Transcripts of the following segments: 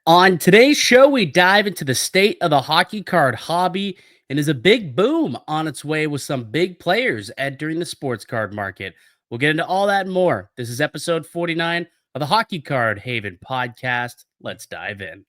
On today's show, we dive into the state of the hockey card hobby and is a big boom on its way with some big players entering the sports card market. We'll get into all that and more. This is episode 49 of the Hockey Card Haven podcast. Let's dive in.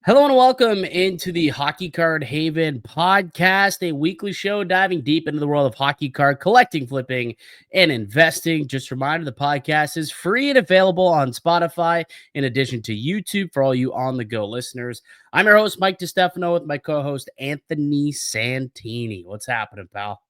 Hello and welcome into the Hockey Card Haven podcast, a weekly show diving deep into the world of hockey card collecting, flipping, and investing. Just a reminder, the podcast is free and available on Spotify in addition to YouTube for all you on-the-go listeners. I'm your host, Mike Distefano, with my co-host, Anthony Santini. What's happening, pal?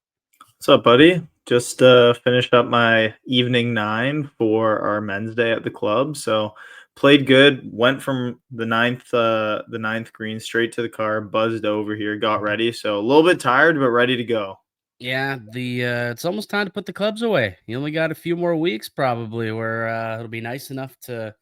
What's up, buddy? Just finished up my evening 9 for our men's day at the club. So played good. Went from the ninth green straight to the car, buzzed over here, got ready. So a little bit tired, but ready to go. Yeah, it's almost time to put the clubs away. You only got a few more weeks probably where it'll be nice enough to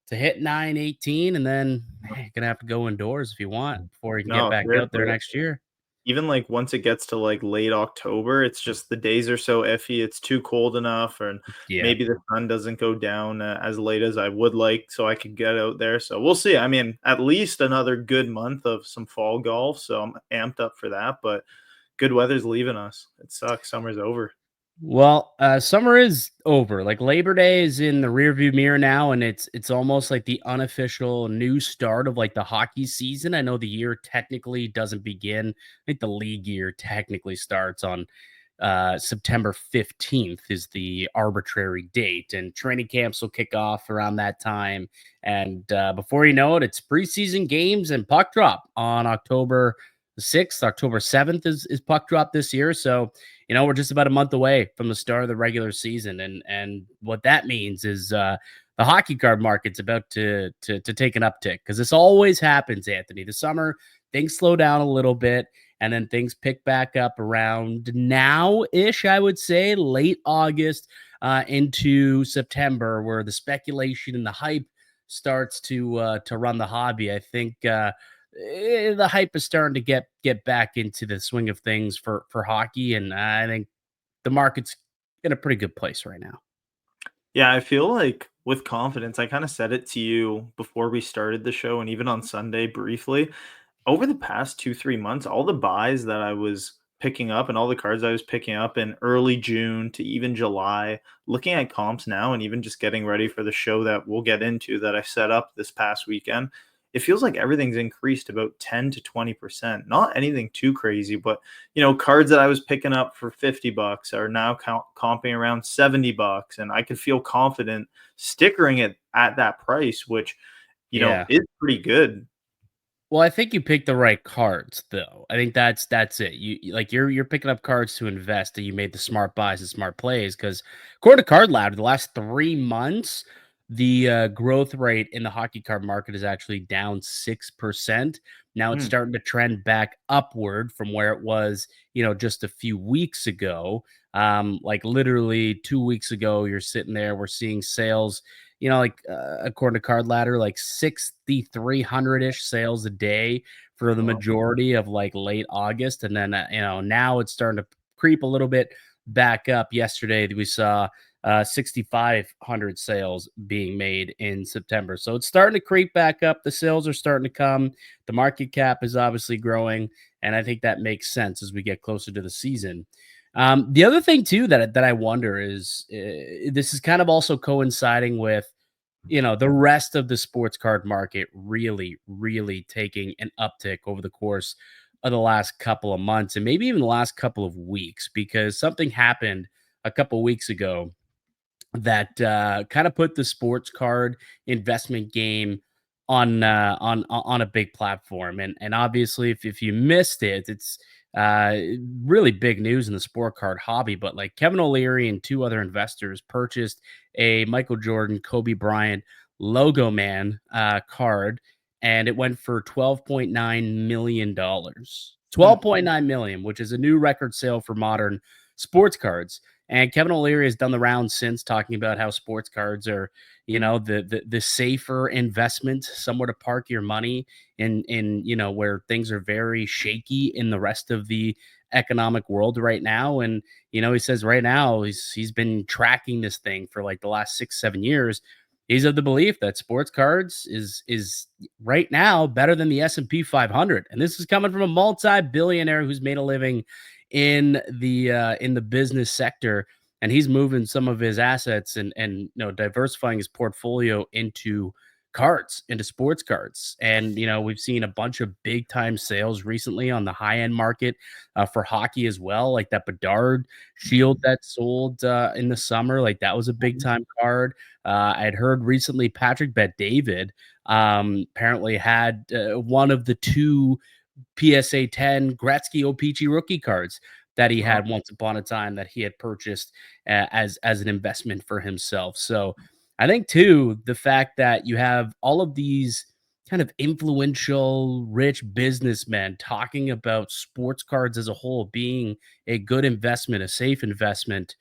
hit 9/18, and then you're gonna have to go indoors if you want before you can get No, back out there seriously. next year. Even like once it gets to like late October, it's just the days are so iffy. It's too cold enough, and Yeah. maybe the sun doesn't go down as late as I would like, so I could get out there. So we'll see. I mean, at least another good month of some fall golf, so I'm amped up for that. But good weather's leaving us. It sucks. Summer's over. Well, summer is over. Like Labor Day is in the rearview mirror now, and it's almost like the unofficial new start of like the hockey season. I know the year technically doesn't begin. I think the league year technically starts on September 15th is the arbitrary date, and training camps will kick off around that time. And before you know it, it's preseason games and puck drop on October the 6th. October 7th is puck drop this year. So we're just about a month away from the start of the regular season, and what that means is the hockey card market's about to take an uptick, because this always happens, Anthony. The summer, things slow down a little bit, and then things pick back up around now-ish, I would say, late August into September, where the speculation and the hype starts to run the hobby. I think the hype is starting to get back into the swing of things for hockey, and I think the market's in a pretty good place right now. Yeah, I feel like with confidence, I kind of said it to you before we started the show, and even on Sunday briefly. Over the past 2, 3 months, all the buys that I was picking up and all the cards I was picking up in early June to even July, looking at comps now and even just getting ready for the show that we'll get into that I set up this past weekend, it feels like everything's increased about 10 to 20%. Not anything too crazy, but cards that I was picking up for $50 are now comping around $70, and I could feel confident stickering it at that price, which Yeah. is pretty good. Well, I think you picked the right cards, though. I think that's it. Like you're picking up cards to invest, and you made the smart buys and smart plays. Because according to Card Lab, the last 3 months, the growth rate in the hockey card market is actually down 6%. Now it's Hmm. starting to trend back upward from where it was, just a few weeks ago. Like literally 2 weeks ago, you're sitting there. We're seeing sales, like according to Card Ladder, like 6,300 ish sales a day for the Well, majority of like late August. And then, now it's starting to creep a little bit back up. Yesterday, we saw 6,500 sales being made in September. So it's starting to creep back up. The sales are starting to come. The market cap is obviously growing. And I think that makes sense as we get closer to the season. The other thing too that I wonder is this is kind of also coinciding with the rest of the sports card market really, really taking an uptick over the course of the last couple of months and maybe even the last couple of weeks, because something happened a couple of weeks ago that kind of put the sports card investment game on a big platform. And obviously, if you missed it, it's uh, really big news in the sport card hobby. But like Kevin O'Leary and two other investors purchased a Michael Jordan, Kobe Bryant logo man card, and it went for $12.9 million. hmm. 12.9 million, which is a new record sale for modern sports cards. And Kevin O'Leary has done the rounds since, talking about how sports cards are, the safer investment, somewhere to park your money in where things are very shaky in the rest of the economic world right now. And he says right now he's been tracking this thing for like the last 6 7 years. He's of the belief that sports cards is right now better than the S&P 500, and this is coming from a multi-billionaire who's made a living in the business sector, and he's moving some of his assets and diversifying his portfolio into cards, into sports cards. And we've seen a bunch of big time sales recently on the high end market for hockey as well, like that Bedard Shield that sold in the summer. Like that was a big time card. I had heard recently Patrick Bet David apparently had one of the two PSA 10 Gretzky O-Pee-Chee rookie cards that he Wow. had once upon a time that he had purchased as an investment for himself. So I think too the fact that you have all of these kind of influential, rich businessmen talking about sports cards as a whole being a good investment, a safe investment.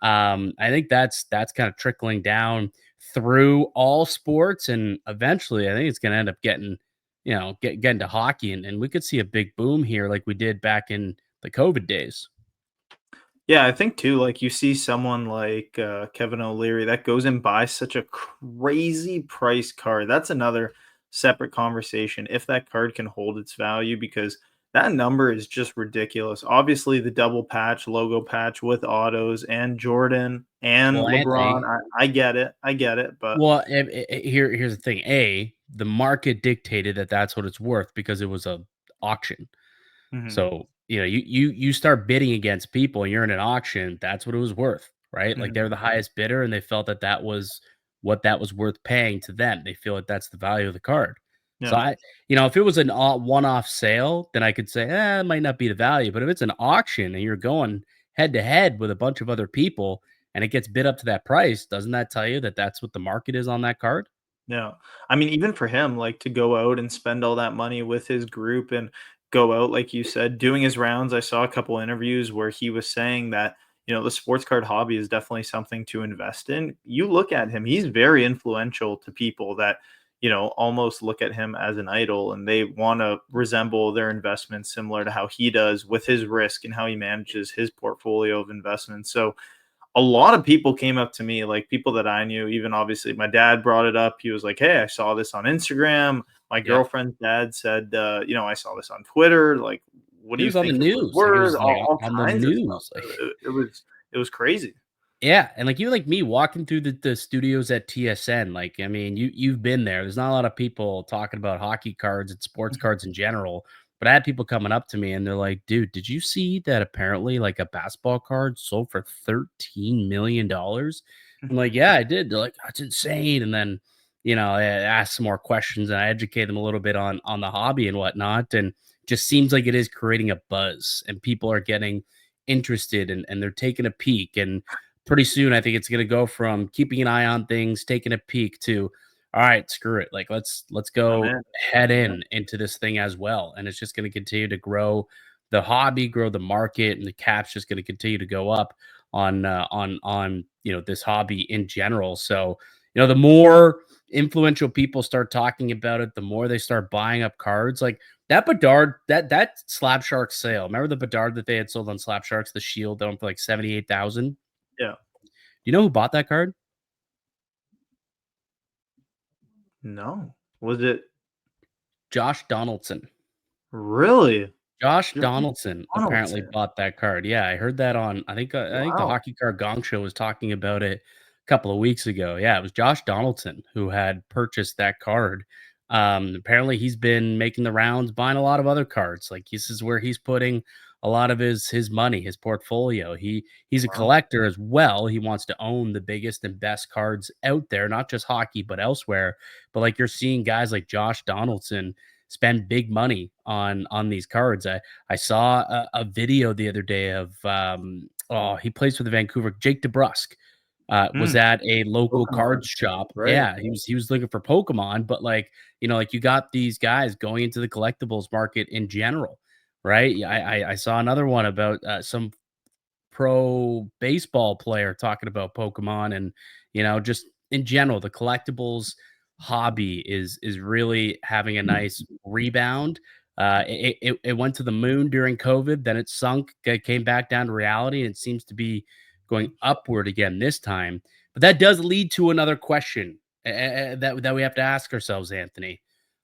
I think that's kind of trickling down through all sports, and eventually, I think it's going to end up getting to hockey, and we could see a big boom here like we did back in the COVID days. Yeah, I think too, like you see someone like Kevin O'Leary that goes and buys such a crazy price card. That's another separate conversation if that card can hold its value because that number is just ridiculous. Obviously, the double patch, logo patch with autos and Jordan and Well, LeBron. Anthony, I get it. I get it. But well, here's the thing. The market dictated that that's what it's worth because it was a auction. mhm, So, you start bidding against people and you're in an auction, that's what it was worth, right? Like mhm, they're the highest bidder and they felt that that was what that was worth paying to them. They feel like that's the value of the card. So yeah. if it was an one-off sale, then I could say, it might not be the value. But if it's an auction and you're going head to head with a bunch of other people and it gets bid up to that price, doesn't that tell you that that's what the market is on that card? Yeah. I mean, even for him, like to go out and spend all that money with his group and go out, like you said, doing his rounds. I saw a couple interviews where he was saying that, the sports card hobby is definitely something to invest in. You look at him, he's very influential to people that, almost look at him as an idol and they want to resemble their investments similar to how he does with his risk and how he manages his portfolio of investments. So, a lot of people came up to me, like people that I knew, even obviously my dad brought it up. He was like, "Hey, I saw this on Instagram." My Yep. girlfriend's dad said, "I saw this on Twitter. Like, what do He you was on the think it was news. Like it worth?" was like All on the kinds of stuff. news. Like It was crazy. Yeah, and like you like me walking through the studios at TSN, like I mean, you've been there. There's not a lot of people talking about hockey cards and sports Mhm. cards in general, but I had people coming up to me and they're like, "Dude, did you see that apparently like a basketball card sold for $13 million?" I'm like, "Yeah, I did." They're like, "That's insane." And then, I asked some more questions and I educate them a little bit on the hobby and whatnot, and just seems like it is creating a buzz and people are getting interested and they're taking a peek. And pretty soon I think it's going to go from keeping an eye on things, taking a peek, to all right, screw it. Like let's I'm go in. head Yeah. into this thing as well. And it's just going to continue to grow the hobby, grow the market, and the cap's just going to continue to go up on this hobby in general. So, the more influential people start talking about it, the more they start buying up cards. Like that Bedard, that Slab Sharks sale. Remember the Bedard that they had sold on Slab Sharks, the shield down for like 78,000? Yeah. You know who bought that card? No. Was it Josh Donaldson. really? Josh John Donaldson apparently Donaldson. bought that card. Yeah, I heard that on I think the Wow. Hockey Card Gong Show was talking about it a couple of weeks ago. Yeah, it was Josh Donaldson who had purchased that card. Apparently he's been making the rounds, buying a lot of other cards. Like this is where he's putting a lot of his money, his portfolio. He's a Wow. collector as well. He wants to own the biggest and best cards out there, not just hockey, but elsewhere. But like you're seeing guys like Josh Donaldson spend big money on these cards. I saw a video the other day of he plays for the Vancouver. Jake DeBrusk was Mm, at a local Pokemon. card shop. Right. Yeah, he was looking for Pokemon, but like like you got these guys going into the collectibles market in general, right? Yeah, I saw another one about some pro baseball player talking about Pokemon and, just in general, the collectibles hobby is really having a nice rebound. It went to the moon during COVID, then it sunk, came back down to reality, and it seems to be going upward again this time. But that does lead to another question that we have to ask ourselves, Anthony.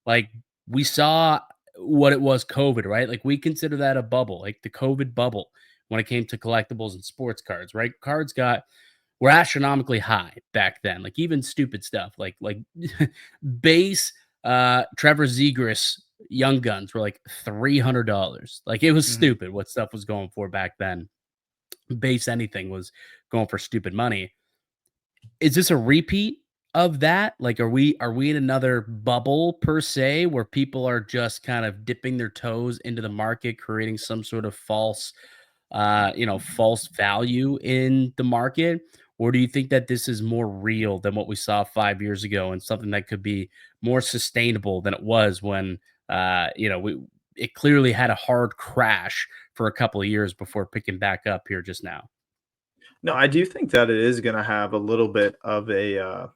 Like, we saw what it was COVID, right? Like, we consider that a bubble, like the COVID bubble when it came to collectibles and sports cards, right? Cards were astronomically high back then. Like, even stupid stuff like base Trevor Zegras Young Guns were like $300. Like, it was Mhm. stupid what stuff was going for back then. Base anything was going for stupid money. Is this a repeat of that? Like, are we in another bubble per se where people are just kind of dipping their toes into the market, creating some sort of false value in the market? Or do you think that this is more real than what we saw 5 years ago and something that could be more sustainable than it was when, it clearly had a hard crash for a couple of years before picking back up here just now? No, I do think that it is gonna have a little bit of a,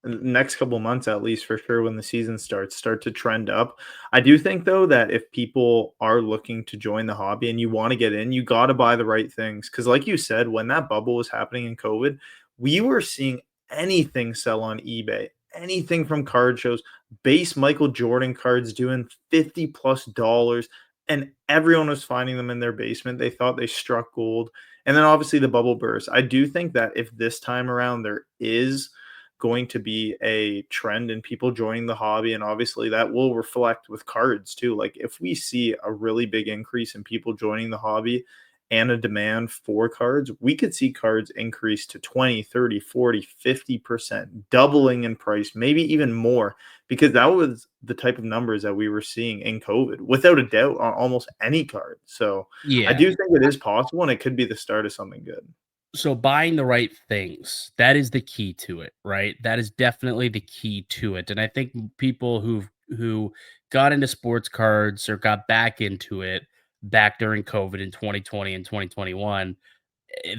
next couple months at least for sure when the season starts, start to trend up. I do think though that if people are looking to join the hobby and you wanna get in, you gotta buy the right things. Because like you said, when that bubble was happening in COVID, we were seeing anything sell on eBay, anything from card shows, base Michael Jordan cards doing 50 plus dollars, and everyone was finding them in their basement. They thought they struck gold. And then obviously the bubble burst. I do think that if this time around there is going to be a trend in people joining the hobby, and obviously that will reflect with cards too. Like if we see a really big increase in people joining the hobby and a demand for cards, we could see cards increase to 20, 30, 40, 50%, doubling in price, maybe even more, because that was the type of numbers that we were seeing in COVID, without a doubt, on almost any card. So I Yeah. do think it is possible, and it could be the start of something good. So buying the right things, that is the key to it, right? That is definitely the key to it. And I think people who got into sports cards or got back into it back during COVID in 2020 and 2021,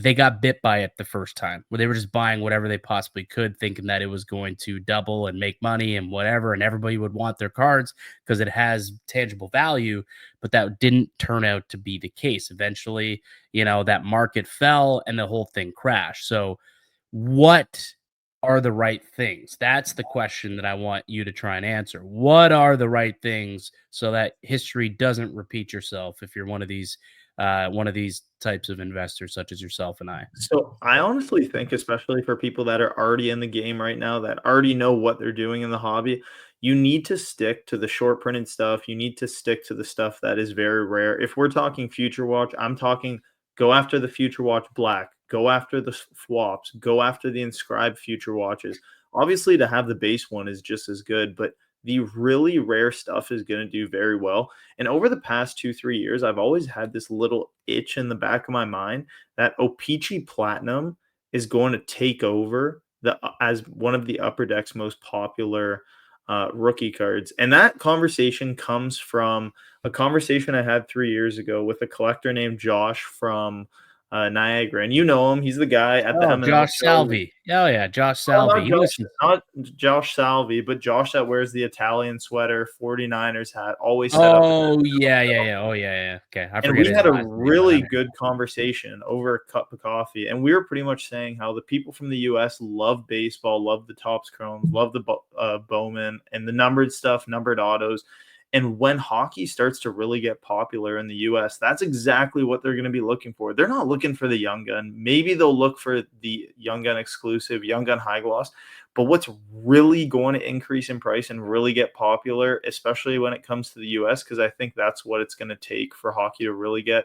they got bit by it the first time where they were just buying whatever they possibly could, thinking that it was going to double and make money and whatever, and everybody would want their cards because it has tangible value. But that didn't turn out to be the case. Eventually, that market fell and the whole thing crashed. So, what are the right things? That's the question that I want you to try and answer. What are the right things so that history doesn't repeat yourself if you're one of these types of investors such as yourself and I? So I honestly think, especially for people that are already in the game right now, that already know what they're doing in the hobby, you need to stick to the short printed stuff. You need to stick to the stuff that is very rare. If we're talking Future Watch, I'm talking go after the Future Watch Black, go after the swaps, go after the inscribed Future Watches. Obviously, to have the base one is just as good, but the really rare stuff is going to do very well. And over the past 2, 3 years, I've always had this little itch in the back of my mind that O-Pee-Chee Platinum is going to take over the as one of the Upper Deck's most popular rookie cards. And that conversation comes from a conversation I had 3 years ago with a collector named Josh from Niagara. And you know him; he's the guy at the Oh, M&L Josh show. Salvi. Oh yeah, Josh Oh, Salvi. He listens. Not Josh Salvi, but Josh that wears the Italian sweater, 49ers hat, always set up at the Oh yeah, yeah, show. yeah. Oh yeah, yeah. Okay, I And forget we his had a last name, but I really know. good conversation over a cup of coffee, and we were pretty much saying how the people from the US love baseball, love the Topps Chromes, love the Bowman and the numbered stuff, numbered autos. And when hockey starts to really get popular in the US, that's exactly what they're going to be looking for. They're not looking for the Young Gun. Maybe they'll look for the Young Gun exclusive, Young Gun high gloss. But what's really going to increase in price and really get popular, especially when it comes to the US, because I think that's what it's going to take for hockey to really get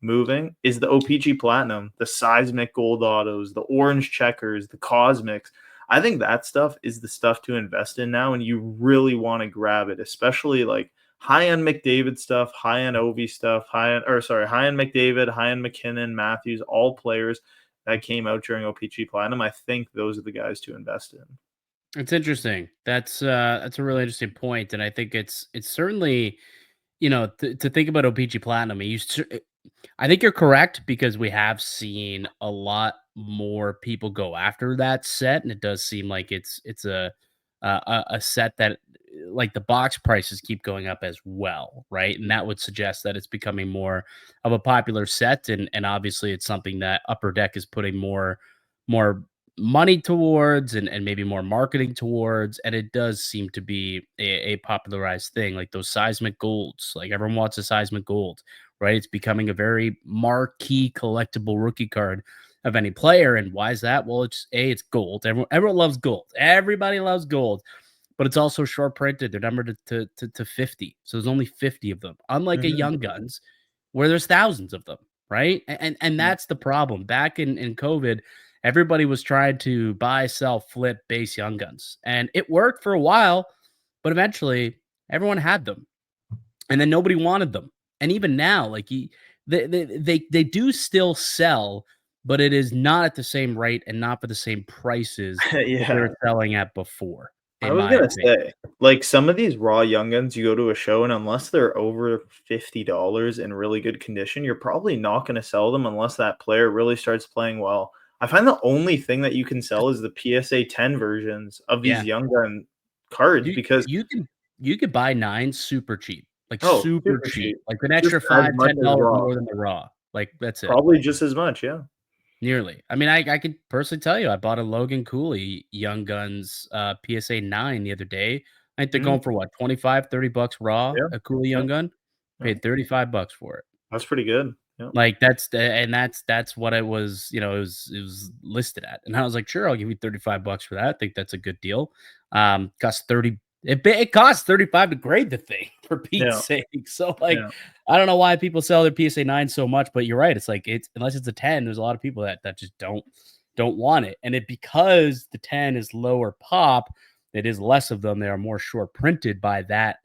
moving, is the OPG Platinum, the seismic gold autos, the orange checkers, the cosmics. I think that stuff is the stuff to invest in now, and you really want to grab it, especially like high end McDavid stuff, high end Ovi stuff, high end McDavid, high end McKinnon, Matthews, all players that came out during OPG Platinum. I think those are the guys to invest in. It's interesting. That's a really interesting point, and I think it's certainly to think about OPG Platinum, I think you're correct because we have seen a lot more people go after that set, and it does seem like it's a set that like the box prices keep going up as well, right? And that would suggest that it's becoming more of a popular set, and obviously it's something that Upper Deck is putting more money towards and maybe more marketing towards, and it does seem to be a popularized thing, like those seismic golds. Like everyone wants a seismic gold, right? It's becoming a very marquee collectible rookie card of any player. And why is that? Well, it's gold. Everyone loves gold. Everybody loves gold, but it's also short printed. They're numbered to 50. So there's only 50 of them. Unlike a Mhm. Young Guns, where there's thousands of them, right? And Yeah. that's the problem. Back in COVID, everybody was trying to buy, sell, flip base Young Guns. And it worked for a while, but eventually everyone had them and then nobody wanted them. And even now, like they do still sell, but it is not at the same rate and not for the same prices that they Yeah. were selling at before, I in was my gonna opinion. say, like, some of these raw young guns, you go to a show, and unless they're over $50 in really good condition, you're probably not gonna sell them unless that player really starts playing well. I find the only thing that you can sell is the PSA 10 versions of these Yeah, young gun cards you because you could buy nine super cheap, like oh, super super cheap, cheap. like an Just extra as five, much ten as dollars raw. more than the raw. Like that's it. Probably just as much, yeah. Nearly. I mean, I could personally tell you, I bought a Logan Cooley Young Guns PSA 9 the other day. I think they're Mhm. going for what, 25-30 bucks raw, Yeah, a Cooley yeah, Young Gun. yeah. Paid 35 bucks for it. That's pretty good. Yeah. Like that's what it was, it was listed at. And I was like, sure, I'll give you 35 bucks for that. I think that's a good deal. Cost 30. It costs 35 to grade the thing for Pete's Yeah, sake. So like yeah. I don't know why people sell their PSA 9 so much, but you're right. It's like it's unless it's a 10, there's a lot of people that just don't want it. And it because the 10 is lower pop, it is less of them. They are more short printed by that,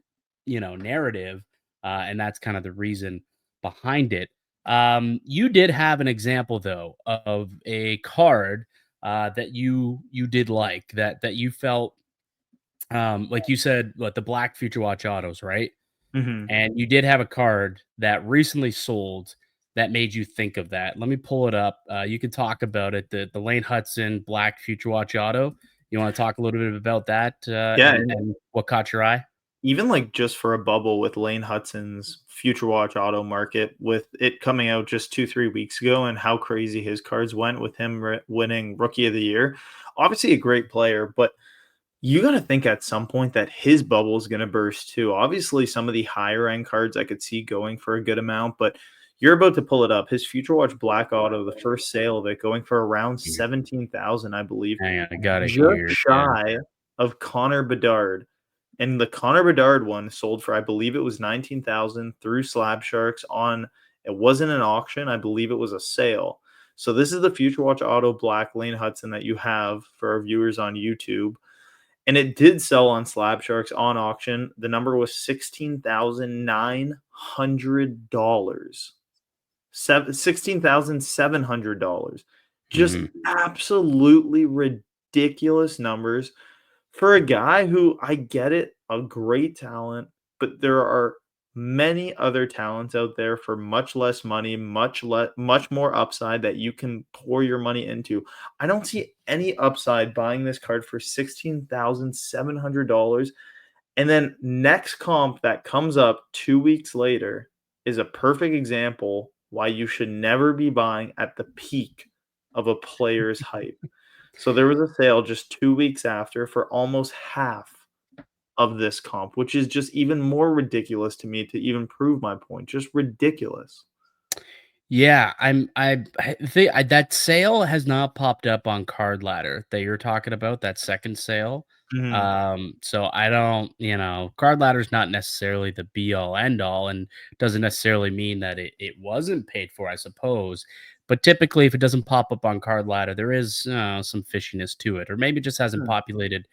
narrative. And that's kind of the reason behind it. You did have an example though of a card that you did that you felt like you said what the black future watch autos, right? Mhm. And you did have a card that recently sold that made you think of that. Let me pull it up. You can talk about it. The Lane Hutson Black Future Watch Auto. You want to talk a little bit about that Yeah, and what caught your eye? even like just for a bubble with Lane Hutson's Future Watch Auto Market, with it coming out just 2 3 weeks ago, and how crazy his cards went with him winning Rookie of the Year. Obviously, a great player, but you got to think at some point that his bubble is going to burst too. Obviously, some of the higher end cards I could see going for a good amount, but you're about to pull it up. His Future Watch Black Auto, the first sale of it, going for around Mhm. 17,000, I believe, Hang on, I got it just here. Yeah. shy of Connor Bedard. And the Connor Bedard one sold for, I believe it was 19,000 through Slab Sharks on, it wasn't an auction, I believe it was a sale. So this is the Future Watch Auto Black Lane Hutson that you have for our viewers on YouTube. And it did sell on Slab Sharks on auction. The number was $16,900. $16,700. Just Mhm. absolutely ridiculous numbers for a guy who, I get it, a great talent, but there are many other talents out there for much less money, much more upside that you can pour your money into. I don't see any upside buying this card for $16,700. And then next comp that comes up 2 weeks later is a perfect example why you should never be buying at the peak of a player's hype. So there was a sale just 2 weeks after for almost half of this comp, which is just even more ridiculous to me to even prove my point. Just ridiculous. Yeah, I think that sale has not popped up on Card Ladder that you're talking about, that second sale. Mhm. So I don't, Card Ladder's not necessarily the be all end all and doesn't necessarily mean that it wasn't paid for, I suppose. But typically, if it doesn't pop up on Card Ladder, there is some fishiness to it, or maybe it just hasn't Mm, populated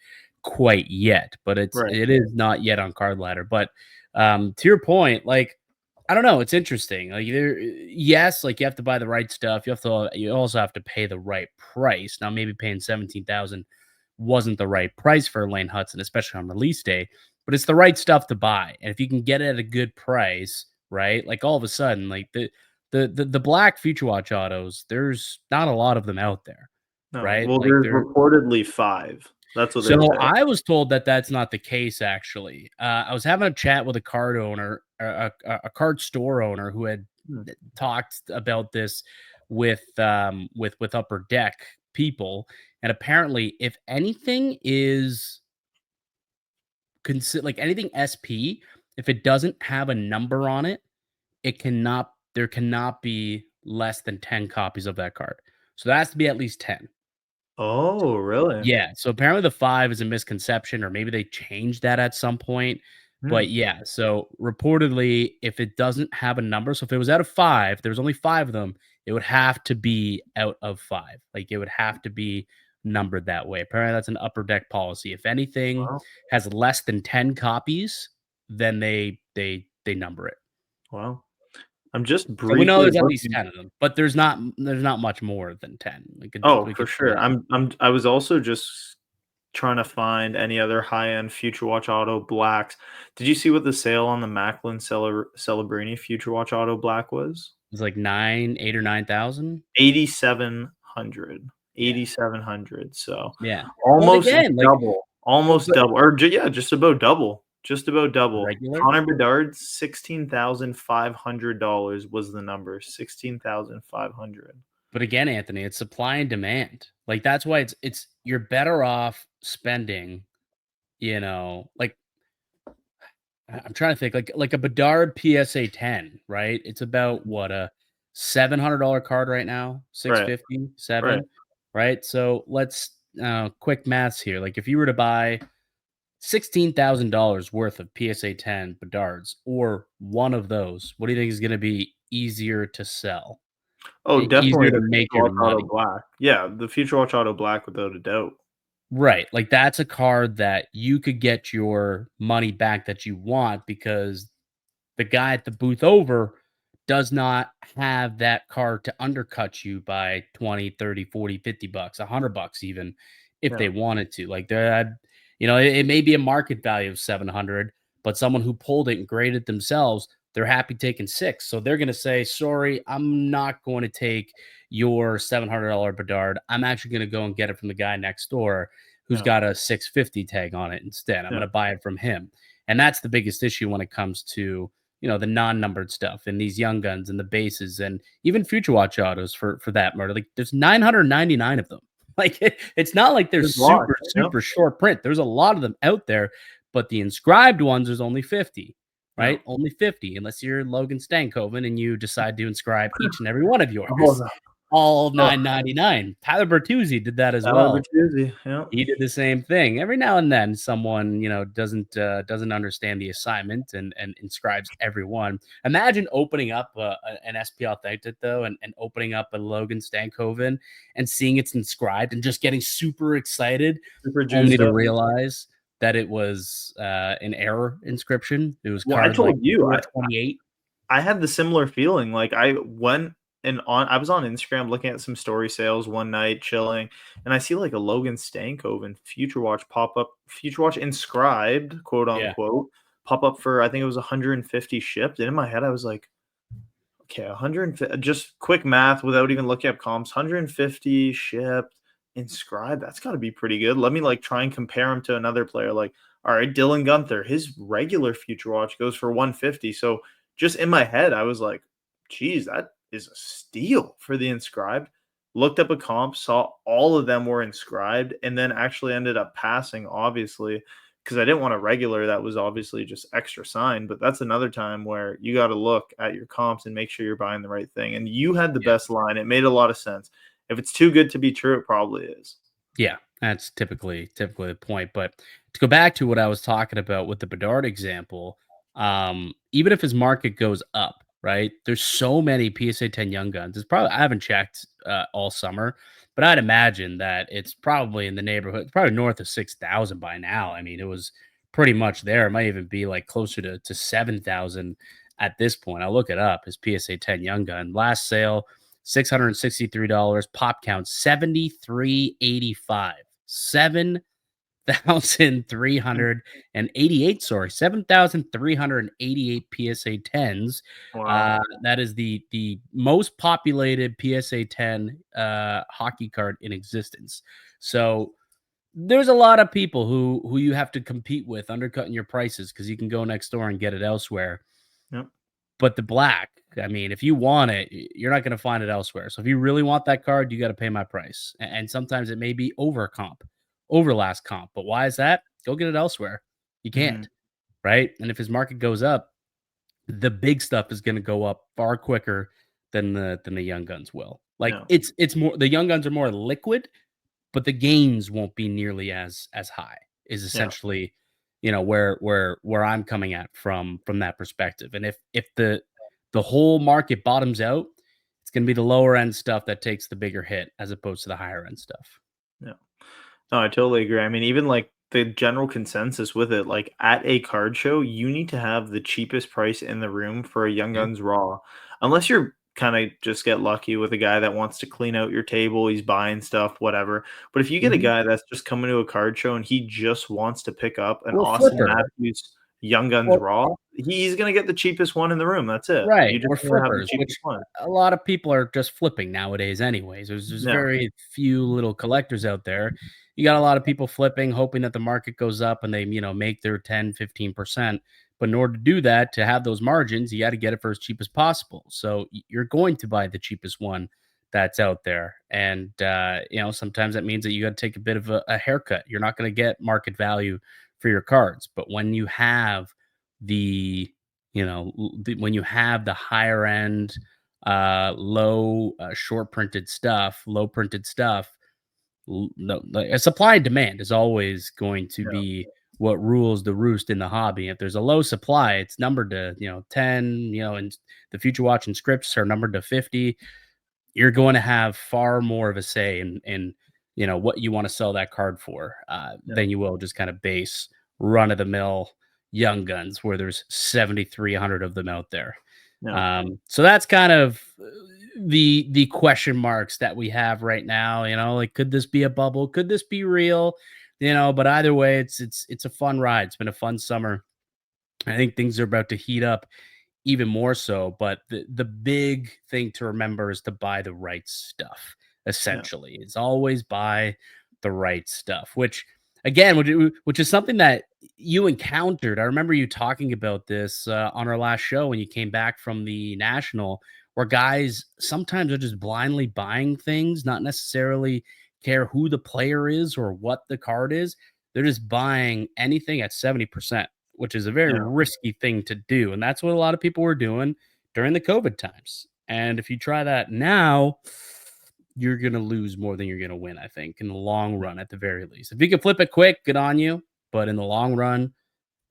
quite yet. But right. it is not yet on Card Ladder. But to your point, like I don't know. It's interesting. Like yes, like you have to buy the right stuff. You also have to pay the right price. Now, maybe paying 17,000 wasn't the right price for Lane Hutson, especially on release day. but it's the right stuff to buy. And if you can get it at a good price, right? Like all of a sudden, like the black Future Watch autos, there's not a lot of them out there, No, right? well, Like there's they're reportedly 5. That's what they so say. I was told that that's not the case. Actually, I was having a chat with a card owner, a card store owner who had Hmm. talked about this with upper deck people, and apparently, if anything is like anything SP, if it doesn't have a number on it, it cannot there cannot be less than 10 copies of that card. So that has to be at least 10. Oh, really? Yeah, so apparently the 5 is a misconception, or maybe they changed that at some point, Hmm. but yeah, so reportedly, if it doesn't have a number, so if it was out of 5, there was only 5 of them, it would have to be out of 5, like, it would have to be numbered that way. Apparently, that's an upper deck policy. If anything Wow, has less than 10 copies, then they number it. wow. I'm just So we know briefly there's at least looking. 10 of them, but there's not much more than 10. Oh, We for could tell sure. you. I was also just trying to find any other high-end Future Watch Auto blacks. Did you see what the sale on the Macklin Celebrini Future Watch Auto black was? It's like 8 or 9,000. 8,700. Yeah. 8,700. So Yeah. Well, almost again, like, double. Almost but double. Or yeah, just about double. Just about double. regular, Connor Bedard's $16,500 was the number. 16,500. but again, Anthony, it's supply and demand. Like, that's why it's you're better off spending, like, I'm trying to think, like a Bedard PSA 10, right? It's about what, a $700 card right now, Right. 650, Right. 7, right? So let's quick maths here. Like, if you were to buy $16,000 worth of PSA 10 Bedards or one of those, what do you think is going to be easier to sell? Oh, definitely Easier to the make Future your Watch Auto money. Black. Yeah, the Future Watch Auto Black without a doubt. Right, like, that's a card that you could get your money back that you want because the guy at the booth over does not have that card to undercut you by 20, 30, 40, 50 bucks, 100 bucks even if Yeah. they wanted to. Like, it may be a market value of 700, but someone who pulled it and graded themselves, they're happy taking 6. So they're going to say, "Sorry, I'm not going to take your $700 Bedard. I'm actually going to go and get it from the guy next door who's Yeah. got a 650 tag on it instead. I'm Yeah. going to buy it from him." And that's the biggest issue when it comes to the non-numbered stuff and these young guns and the bases and even future watch autos for that matter. Like, there's 999 of them. Like, it's not like they're There's lots. super, Yeah. super short print. There's a lot of them out there, but the inscribed ones, there's only 50, Yeah. right? Only 50, unless you're Logan Stankoven and you decide to inscribe each and every one of Oh, yours. the All oh, 999. Tyler Bertuzzi did that as Tyler well. Bertuzzi. Yeah. He did the same thing. Every now and then, someone doesn't understand the assignment and inscribes everyone. Imagine opening up an SP Authentic though, and opening up a Logan Stankoven and seeing it's inscribed and just getting super excited, Super only juiced to up. realize that it was an error inscription. It was Well, I card like told you, 428. I had the similar feeling, like, I was on Instagram looking at some story sales one night, chilling, and I see, like, a Logan Stankoven Future Watch pop up, Future Watch inscribed, quote, Yeah, unquote, pop up for, I think it was 150 shipped, and in my head, I was like, "Okay, 150." Just quick math without even looking up comps, 150 shipped, inscribed, that's gotta be pretty good. Let me, like, try and compare him to another player, like, alright, Dylan Gunther, his regular Future Watch goes for 150, so just in my head, I was like, "Geez, that is a steal for the inscribed." Looked up a comp, saw all of them were inscribed, and then actually ended up passing, obviously, because I didn't want a regular that was obviously just extra signed. But that's another time where you got to look at your comps and make sure you're buying the right thing. And you had the yeah. best line. It made a lot of sense. If it's too good to be true, it probably is. Yeah, that's typically the point. But to go back to what I was talking about with the Bedard example, even if his market goes up, right? There's so many PSA 10 young guns. It's probably I haven't checked all summer, but I'd imagine that it's probably in the neighborhood, probably north of 6,000 by now. I mean, it was pretty much there. It might even be like closer to 7,000 at this point. I'll look it up. His PSA 10 young gun last sale $663. Pop count 7385. 7,388, sorry, 7,388 PSA 10s. Wow. That is the most populated PSA 10 hockey card in existence. So there's a lot of people who you have to compete with undercutting your prices because you can go next door and get it elsewhere. Yep. But the black, I mean, if you want it, you're not gonna find it elsewhere. So if you really want that card, you gotta pay my price. And sometimes it may be over comp, over last comp. But why is that? Go get it elsewhere. You Mhm. can't, right? And if his market goes up, the big stuff is gonna go up far quicker than the young guns will. Like Yeah. it's more the young guns are more liquid, but the gains won't be nearly as high is Yeah. essentially, where I'm coming at from that perspective. And if the whole market bottoms out, it's gonna be the lower end stuff that takes the bigger hit as opposed to the higher end stuff. Yeah. No, I totally agree. I mean, even like the general consensus with it, like at a card show, you need to have the cheapest price in the room for a Young Yeah. Guns Raw. Unless you're kind of just get lucky with a guy that wants to clean out your table, he's buying stuff, whatever. But if you get a Mhm. guy that's just coming to a card show and he just wants to pick up an Or Austin flipper. Matthews Young Guns Or Raw, he's gonna get the cheapest one in the room. That's it. right, You just or gotta have the flippers, cheapest which one. a lot of people are just flipping nowadays anyways. There's Yeah. very few little collectors out there. You got a lot of people flipping, hoping that the market goes up and they, make their 10, 15%. But in order to do that, to have those margins, you got to get it for as cheap as possible. So you're going to buy the cheapest one that's out there. And sometimes that means that you got to take a bit of a haircut. You're not going to get market value for your cards. But when you have the when you have the higher end, low, short printed stuff, low printed stuff, no, like, a supply and demand is always going to Yeah. be what rules the roost in the hobby. If there's a low supply, it's numbered to 10. And the future watch and scripts are numbered to 50. You're going to have far more of a say in what you want to sell that card for, Yeah. than you will just kind of base run of the mill young guns where there's 7,300 of them out there. Yeah. So that's kind of the question marks that we have right now. Like, could this be a bubble? Could this be real? But either way, it's a fun ride. It's been a fun summer. I think things are about to heat up even more so, but the big thing to remember is to buy the right stuff, Yeah. essentially. It's always buy the right stuff, which again, which is something that you encountered. I remember you talking about this on our last show when you came back from the national, where guys sometimes are just blindly buying things, not necessarily care who the player is or what the card is. They're just buying anything at 70%, which is a very Yeah. risky thing to do. And that's what a lot of people were doing during the COVID times. And if you try that now, you're going to lose more than you're going to win, I think, in the long run, at the very least. If you can flip it quick, good on you. But in the long run,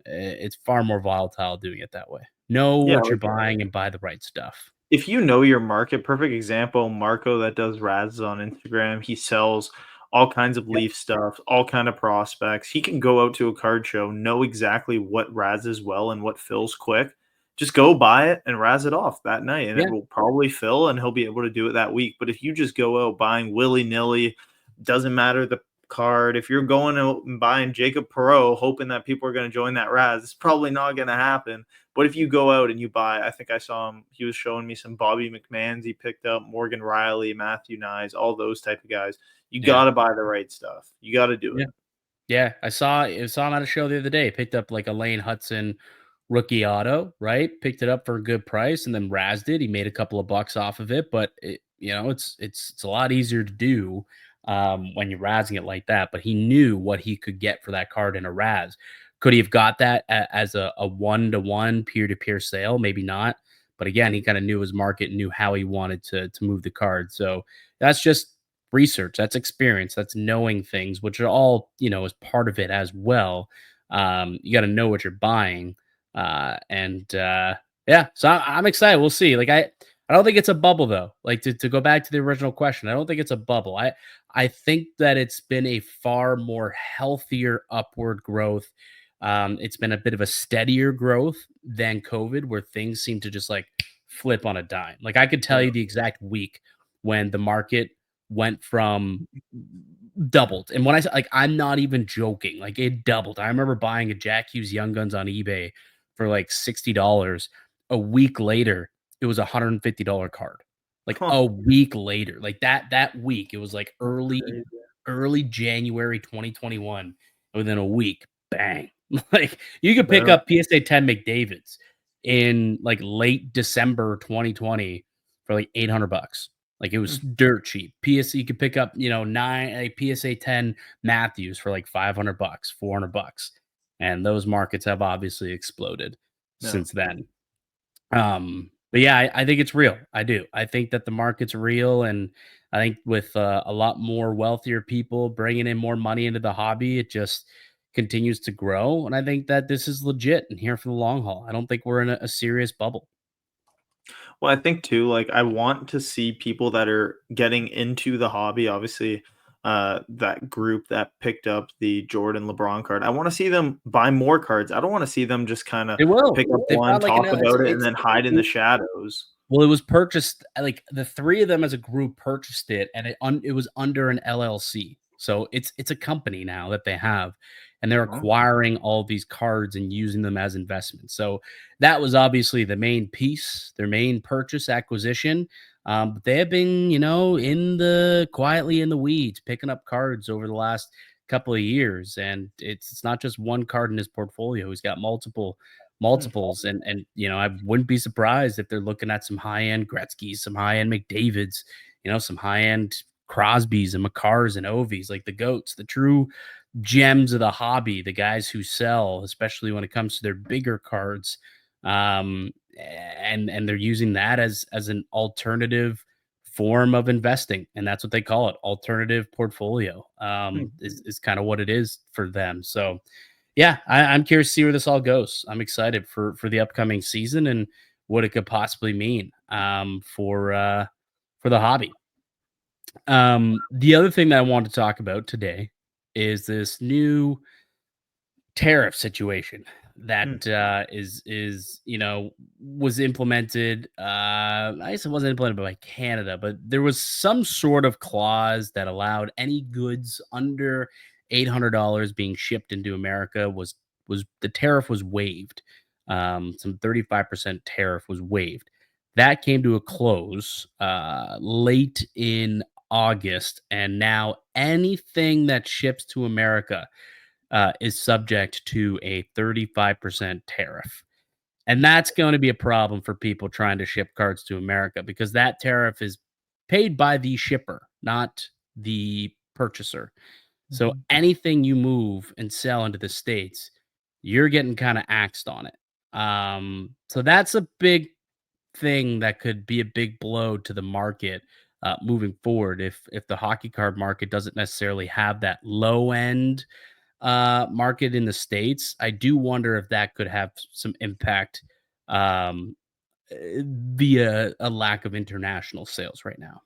it's far more volatile doing it that way. Know Yeah. what you're buying and buy the right stuff. If you know your market, perfect example, Marco that does Rads on Instagram, he sells all kinds of Yep. Leaf stuff, all kind of prospects. He can go out to a card show, know exactly what Rads is well and what fills quick. Just go buy it and Raz it off that night, and it Yeah. will probably fill, and he'll be able to do it that week. But if you just go out buying willy nilly, doesn't matter the card. If you're going out and buying Jacob Perot, hoping that people are going to join that Raz, it's probably not going to happen. But if you go out and you buy, I think I saw him, he was showing me some Bobby McMahons he picked up, Morgan Riley, Matthew Nyes, all those type of guys. You Yeah. got to buy the right stuff. You got to do Yeah. it. Yeah, I saw him at a show the other day. Picked up like a Lane Hutson rookie auto, right? Picked it up for a good price and then razzed it. He made a couple of bucks off of it, but it's a lot easier to do when you're razzing it like that. But he knew what he could get for that card in a razz. Could he have got that as a one-to-one peer-to-peer sale? Maybe not. But again, he kind of knew his market, knew how he wanted to move the card. So that's just research, that's experience, that's knowing things, which are all, is part of it as well. You got to know what you're buying. And Yeah, so I'm excited. We'll see. Like, I don't think it's a bubble though. Like, to go back to the original question, I don't think it's a bubble. I think that it's been a far more healthier upward growth. It's been a bit of a steadier growth than COVID, where things seem to just like flip on a dime. Like, I could tell Yeah. you the exact week when the market went from doubled. And when I say like, I'm not even joking, like it doubled. I remember buying a Jack Hughes Young Guns on eBay for like $60. A week later, it was a $150 card. Like Huh. a week later, like that week, it was like That's early crazy. early January 2021. Within a week, bang. Like you could pick Yeah. up PSA 10 McDavid's in like late December 2020 for like $800. Like it was Mhm. dirt cheap. PSA you could pick up, nine a PSA 10 Matthews for like $500, $400. And those markets have obviously exploded Yeah. since then. But yeah, I think it's real. I do. I think that the market's real, and I think with a lot more wealthier people bringing in more money into the hobby, it just continues to grow. And I think that this is legit and here for the long haul. I don't think we're in a serious bubble. Well, I think too, like I want to see people that are getting into the hobby, obviously, that group that picked up the Jordan LeBron card. I want to see them buy more cards. I don't want to see them just kind of It will. pick up They've one, got like talk about it, and it's then hide in the shadows. well, it was purchased like the 3 of them as a group purchased it, and it was under an LLC. So it's a company now that they have, and they're Huh? acquiring all these cards and using them as investments. So that was obviously the main piece, their main purchase acquisition. But they have been, in the quietly in the weeds, picking up cards over the last couple of years, and it's not just one card in his portfolio. He's got Hmm. multiples, and I wouldn't be surprised if they're looking at some high-end Gretzky's, some high-end McDavid's, some high-end Crosby's and McCarrs and Ovies, like the goats, the true gems of the hobby, the guys who sell, especially when it comes to their bigger cards. And they're using that as an alternative form of investing, and that's what they call it, alternative portfolio. Hmm. Is kind of what it is for them. So yeah, I'm curious to see where this all goes. I'm excited for the upcoming season and what it could possibly mean for the hobby. The other thing that I want to talk about today is this new tariff situation Hmm. that is was implemented. I guess it wasn't implemented by Canada, but there was some sort of clause that allowed any goods under $800 being shipped into America was the tariff was waived. Some 35% tariff was waived. That came to a close late in August, and now anything that ships to America is subject to a 35% tariff. And that's going to be a problem for people trying to ship cards to America because that tariff is paid by the shipper, not the purchaser. So Mhm. anything you move and sell into the States, you're getting kind of axed on it. So that's a big thing that could be a big blow to the market moving forward if the hockey card market doesn't necessarily have that low end market in the States. I do wonder if that could have some impact um, via a lack of international sales right now.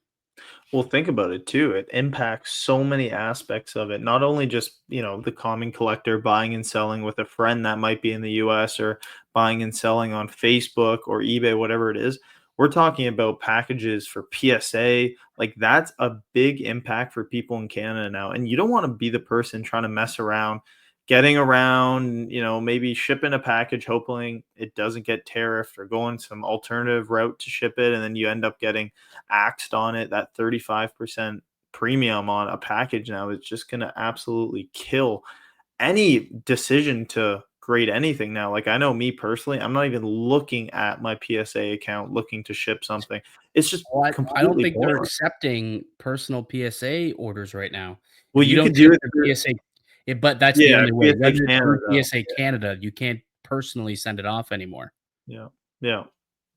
Well, think about it too. It impacts so many aspects of it. Not only just, the common collector buying and selling with a friend that might be in the US or buying and selling on Facebook or eBay, whatever it is. We're talking about packages for PSA. Like that's a big impact for people in Canada now. And you don't want to be the person trying to mess around, getting around, maybe shipping a package, hoping it doesn't get tariffed or going some alternative route to ship it. And then you end up getting axed on it. That 35% premium on a package now is just going to absolutely kill any decision to grade anything now. Like I know me personally, I'm not even looking at my PSA account looking to ship something. It's just Well, I don't completely think they're pointless. accepting personal PSA orders right now. If Well, you you don't could do ship it through through, PSA, but that's the yeah, only way. PSA Whether it's through Canada. PSA Canada, you can't personally send it off anymore, Yeah. Yeah.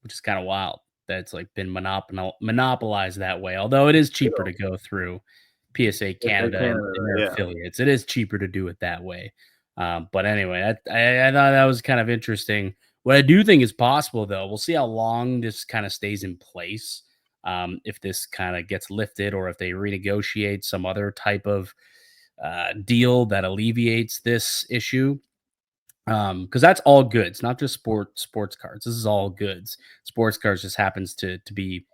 which is kind of wild. That's like been monopolized that way. Although it is cheaper Yeah. to go through PSA PSA Canada and Canada. their Yeah. affiliates. It is cheaper to do it that way. But anyway, I thought that was kind of interesting. What I do think is possible, though, we'll see how long this kind of stays in place. If this kind of gets lifted or if they renegotiate some other type of deal that alleviates this issue. Because that's all goods, not just sports cards. This is all goods. Sports cards just happens to be,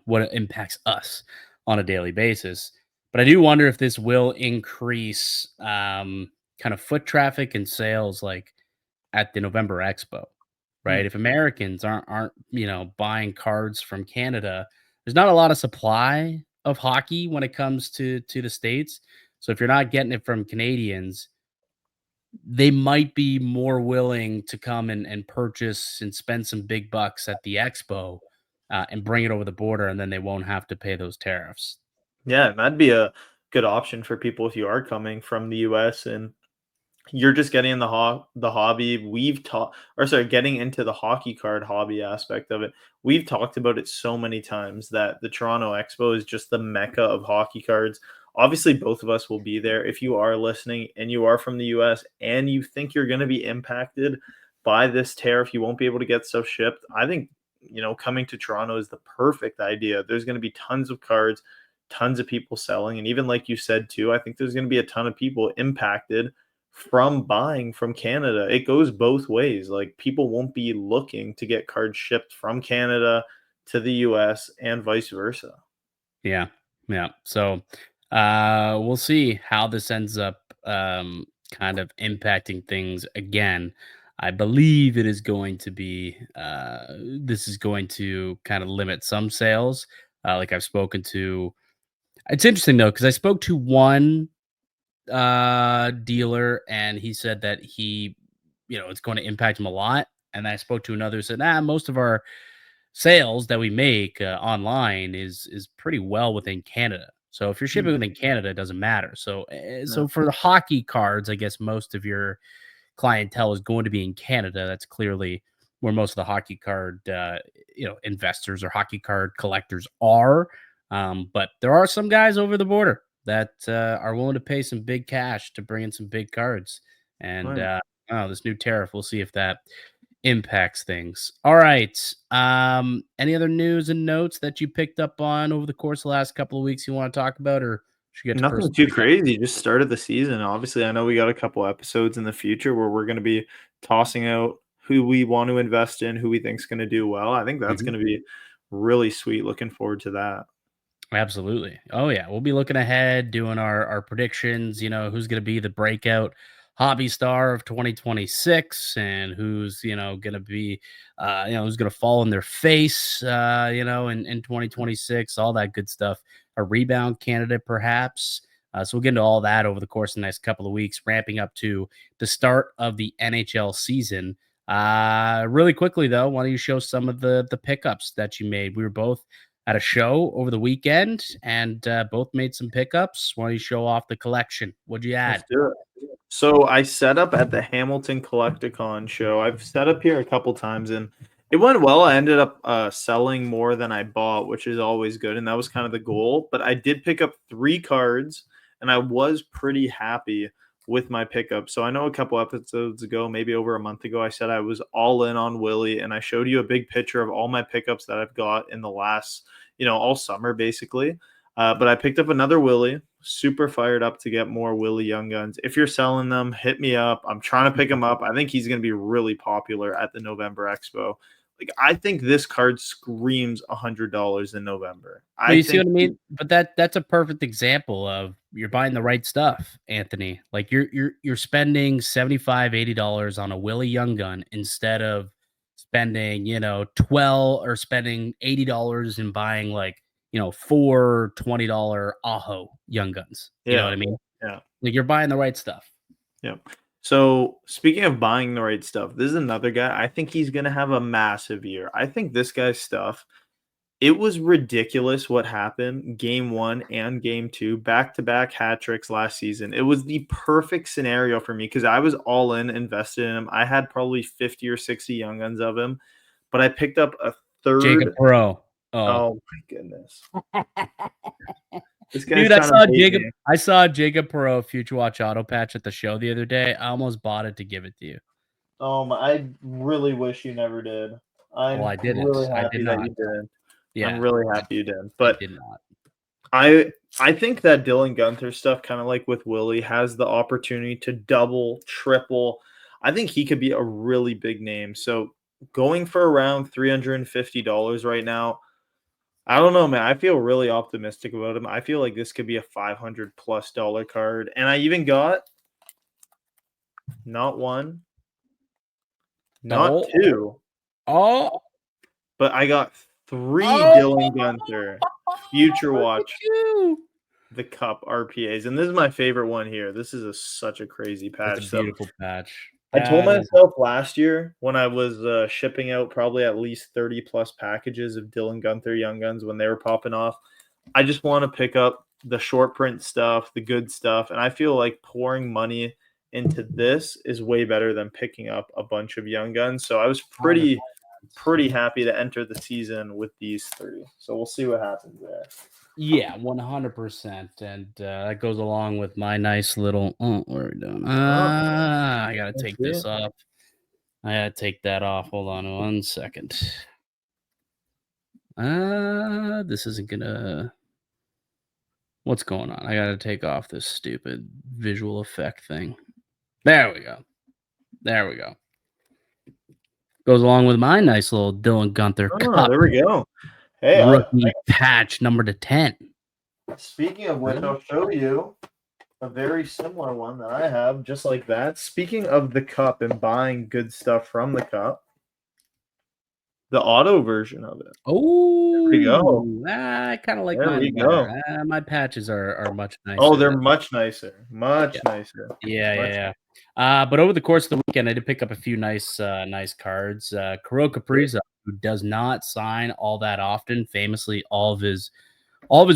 what impacts us. on a daily basis. But I do wonder if this will increase kind of foot traffic and sales like at the November Expo, right? Hmm. If Americans aren't buying cards from Canada, there's not a lot of supply of hockey when it comes to the states. So if you're not getting it from Canadians, they might be more willing to come and purchase and spend some big bucks at the expo and bring it over the border, and then they won't have to pay those tariffs. Yeah, that'd be a good option for people if you are coming from the US and you're just getting in the hobby. We've talked, or sorry, getting into the hockey card hobby aspect of it. We've talked about it so many times that the Toronto Expo is just the mecca of hockey cards. Obviously, both of us will be there. If you are listening and you are from the US and you think you're going to be impacted by this tariff, you won't be able to get stuff shipped. I think, coming to Toronto is the perfect idea. There's going to be tons of cards, tons of people selling. And even like you said, too, I think there's going to be a ton of people impacted from buying from Canada. It goes both ways. Like people won't be looking to get cards shipped from Canada to the US and vice versa. Yeah, yeah. So we'll see how this ends up kind of impacting things again. I believe it is going to be this is going to kind of limit some sales. Like I've spoken to. It's interesting though because I spoke to one dealer and he said that it's going to impact him a lot. And then I spoke to another who said, most of our sales that we make online is pretty well within Canada. So if you're Hmm. shipping within Canada, it doesn't matter. So Yeah. so for the hockey cards, I guess most of your clientele is going to be in Canada. That's clearly where most of the hockey card investors or hockey card collectors are. But there are some guys over the border that are willing to pay some big cash to bring in some big cards. Oh, And yeah. this new tariff, we'll see if that impacts things. All right. Any other news and notes that you picked up on over the course of the last couple of weeks you want to talk about, or should we get to Nothing personal too recap? crazy. Just started the season. Obviously, I know we got a couple episodes in the future where we're going to be tossing out who we want to invest in, who we think's going to do well. I think that's Mhm. going to be really sweet. Looking forward to that. Absolutely. Oh yeah, we'll be looking ahead, doing our predictions. Who's going to be the breakout hobby star of 2026, and who's going to be, who's going to fall in their face, in 2026. All that good stuff. A rebound candidate, perhaps. So we'll get into all that over the course of the next couple of weeks, ramping up to the start of the NHL season. Really quickly though, why don't you show some of the pickups that you made? We were both at a show over the weekend and both made some pickups. Why don't you show off the collection? What'd you Let's add? do it. So I set up at the Hamilton Collecticon show. I've set up here a couple times and it went well. I ended up selling more than I bought, which is always good. And that was kind of the goal. But I did pick up 3 cards and I was pretty happy with my pickup. So I know a couple episodes ago, maybe over a month ago, I said I was all in on Willie and I showed you a big picture of all my pickups that I've got in the last, all summer basically. But I picked up another Willie. Super fired up to get more Willie Young Guns. If you're selling them, hit me up. I'm trying to pick him up. I think he's going to be really popular at the November Expo. Like I think this card screams $100 in November. Well, I you see think what I mean? But that's a perfect example of you're buying the right stuff, Anthony. Like you're spending 75, $80 on a Willie Young gun instead of spending, 12 or spending $80 and buying like, 4 $20 Aho Young Guns. You know what yeah, I mean? yeah. Like you're buying the right stuff. Yep. So speaking of buying the right stuff, this is another guy. I think he's gonna have a massive year. I think this guy's stuff. It was ridiculous what happened game 1 and game 2, back-to-back hat tricks last season. It was the perfect scenario for me because I was all in, invested in him. I had probably 50 or 60 young guns of him, but I picked up a Jacob third. Perreault. Oh, Oh my goodness. This guy's dude, I trying to saw bait Jacob. me. I saw Jacob Perreault Future Watch auto patch at the show the other day. I almost bought it to give it to you. I really wish you never did. Well, I'm I didn't. really I did happy that not. you didn't. I'm Yeah, really I, happy you didn't. I But did not. I think that Dylan Gunther stuff, kind of like with Willie, has the opportunity to double, triple. I think he could be a really big name. So going for around $350 right now, I don't know, man. I feel really optimistic about him. I feel like this could be a $500+ card. And I even got not one, not Oh, two, oh, but I got three oh, Dylan Gunther Future look at Watch you. the Cup RPAs. And this is my favorite one here. This is such a crazy That's a patch. So beautiful patch. I told That is myself last year when I was shipping out probably at least 30 plus packages of Dylan Gunther Young Guns when they were popping off. I just want to pick up the short print stuff, the good stuff, and I feel like pouring money into this is way better than picking up a bunch of Young Guns. So I was 100%. pretty happy to enter the season with these three. So we'll see what happens there. Yeah, 100%. And that goes along with my nice little. Oh, what are we doing? Oh, I got to let's take see. this off. I got to take that off. Hold on 1 second. This isn't going to. What's going on? I got to take off this stupid visual effect thing. There we go. There we go. Goes along with my nice little Dylan Gunther Oh, Cup there we go. Hey, rookie patch number to 10. speaking of which, I'll show you a very similar one that I have, just like that. Speaking of the cup and buying good stuff from the cup, the auto version of it. Oh, There we go. I kind of like There mine we better. go. My patches are much Oh, nicer they're than. much nicer. Much Yeah. nicer. Yeah, yeah, Much yeah. But over the course of the weekend, I did pick up a few nice cards. Kirill nicer. Kaprizov, who does not sign all that often. Famously, all of his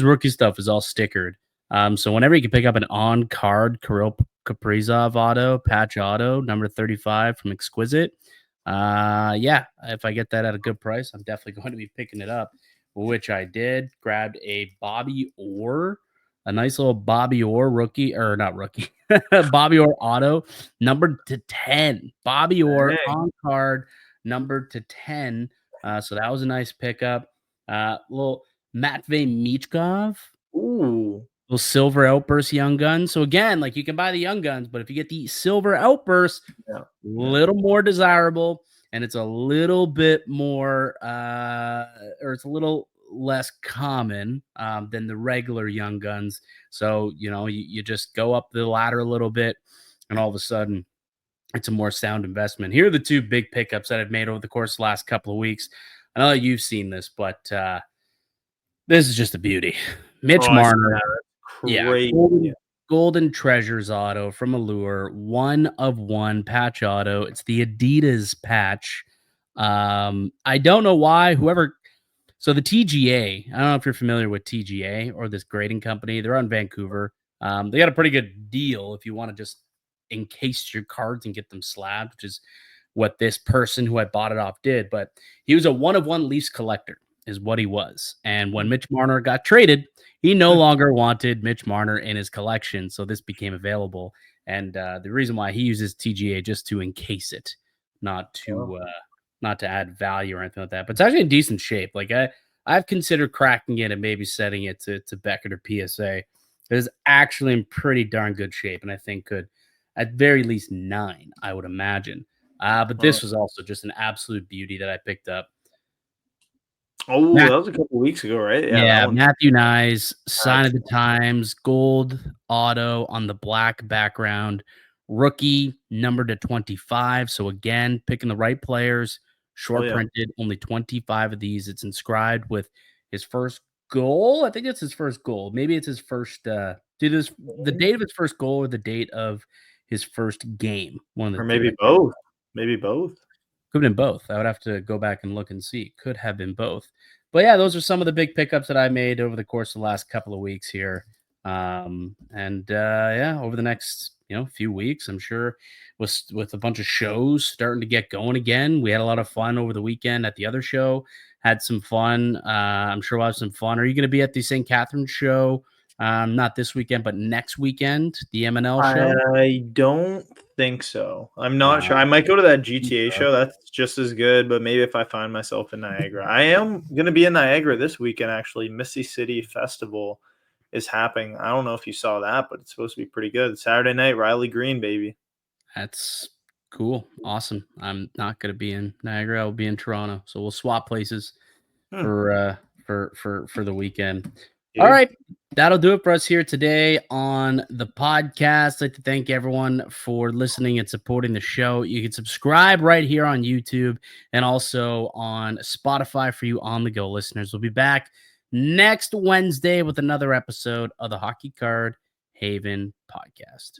rookie stuff is all stickered. So whenever you can pick up an on-card Kirill Kaprizov auto, patch auto, number 35 from Exquisite, yeah, if I get that at a good price, I'm definitely going to be picking it up, which I did. Grabbed a Bobby Orr, a nice little Bobby Orr rookie, or not rookie, Bobby Orr auto, numbered to 10. Bobby Orr Dang. on card, numbered to 10. So that was a nice pickup. Little Matvey Michkov, Ooh. little silver outburst young guns. So again, like you can buy the young guns, but if you get the silver outburst, Yeah. Yeah. little more desirable, and it's a little bit more, or it's a little less common than the regular young guns. So you just go up the ladder a little bit, and all of a sudden, it's a more sound investment. Here are the two big pickups that I've made over the course of the last couple of weeks. I know you've seen this, but this is just a beauty. Oh, Mitch I see Marner, that. yeah, Crazy. Golden Treasures auto from Allure, 1 of 1 patch auto. It's the Adidas patch. I don't know why whoever. So the TGA, I don't know if you're familiar with TGA or this grading company. They're on Vancouver. They got a pretty good deal if you want to just encase your cards and get them slabbed, which is what this person who I bought it off did. But he was a 1 of 1 Leafs collector, is what he was. And when Mitch Marner got traded, he no longer wanted Mitch Marner in his collection, so this became available. And the reason why he uses TGA just to encase it, not Wow. to add value or anything like that. But it's actually in decent shape. Like I've considered cracking it and maybe setting it to Beckett or PSA. It is actually in pretty darn good shape, and I think could at very least 9, I would imagine. But Wow. this was also just an absolute beauty that I picked up. Oh, that was a couple weeks ago, right? Yeah, that Yeah, one. Matthew Nyes, sign of That's the times, gold auto on the black background, rookie numbered to 25. So again, picking the right players, oh short yeah. printed, only 25 of these. It's inscribed with his first goal. I think it's his first goal. Maybe it's his first the date of his first goal or the date of his first game. One of Or the two. maybe both. Maybe both. Could have been both. I would have to go back and look and see. Could have been both. But yeah, those are some of the big pickups that I made over the course of the last couple of weeks here. And yeah, over the next few weeks, I'm sure with a bunch of shows starting to get going again. We had a lot of fun over the weekend at the other show. Had some fun. I'm sure we'll have some fun. Are you going to be at the St. Catharines show? Not this weekend, but next weekend, the M&L show. I don't think so. I'm not Uh, sure. I might go to that GTA show. That's just as good, but maybe if I find myself in Niagara. I am going to be in Niagara this weekend, actually. Missy City Festival is happening. I don't know if you saw that, but it's supposed to be pretty good. Saturday night, Riley Green, baby. That's cool. Awesome. I'm not going to be in Niagara. I'll be in Toronto. So we'll swap places Hmm. for for the weekend. All You. right. That'll do it for us here today on the podcast. I'd like to thank everyone for listening and supporting the show. You can subscribe right here on YouTube and also on Spotify for you on the go listeners. We'll be back next Wednesday with another episode of the Hockey Card Haven podcast.